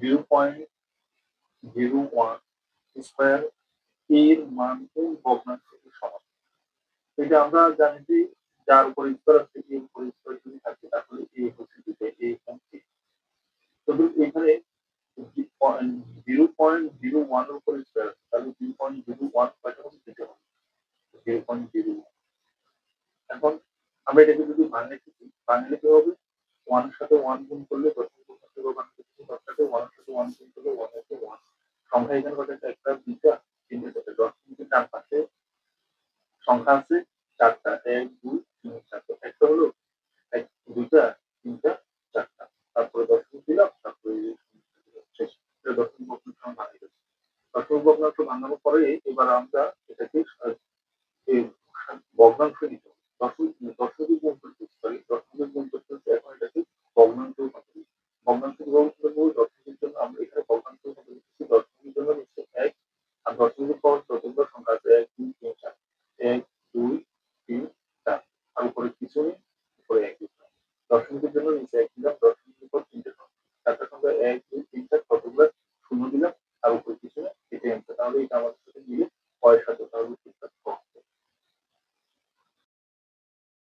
0.01 square এর মান কোন ভগ্নাংশের সমান? এটা আমরা জানি যে যার উপর স্তর আছে এর উপর স্তর যদি থাকে তাহলে এ হচ্ছে দুটো এ এবং এ। তবে এখানে 0.01 এর উপর স্কয়ার আছে তাহলে 0.01 কয়টা হবে? দুটো হবে 0.01। এখন আমরা এটাকে যদি ভাঙলে কি হবে? 1 এর সাথে 1 গুণ করলে দশমিক ভগ্নাংশে রূপান্তরিত হবে। অর্থাৎ 1 এর সাথে 1 গুণ করলে 1 হচ্ছে 1। সংখ্যা এখানে কয়টা? একটা, দুইটা, তিনটা, চারটা। দশমিকের ডান পাশে সংখ্যা আছে চারটা, 1, 2, 3, 4। একটা হলো 1, 2টা, 3টা, 4টা। তারপরে দশমিক দিলাম, তারপরে শেষ। এটা দশমিক ভগ্নাংশ ভাঙা গেছে। দশমিক ভগ্নাংশ ভাঙানোর পরে এবার আমরা এটাকে ভগ্নাংশ নিতে হবে। দশমিক গুণ করতে সরি দশমিক গুণ করতে হচ্ছে এখন এটাকে ভগ্নাংশে রূপান্তর করতে হবে। ভগ্নাংশে রূপান্তর করব দশমিকের জন্য আমরা এখানে ভগ্নাংশে রূপান্তর করতেছি। দশমিকের জন্য নিচ্ছে 1 আর দশমিকের পর যতগুলো সংখ্যা আছে 1, 2, 3, 4 1, 2, 3, 4 আর উপরে কিছু নেই, উপরে 1 দিলাম। দশমিকের জন্য নিচে 1 দিলাম, দশমিকের পর 3টে সংখ্যা। 4টা সংখ্যা 1, 2, 3, 4 কতগুলো শূন্য দিলাম আর উপরে কিছু নেই, এটাই অ্যান্সার। তাহলে এটা আমাদের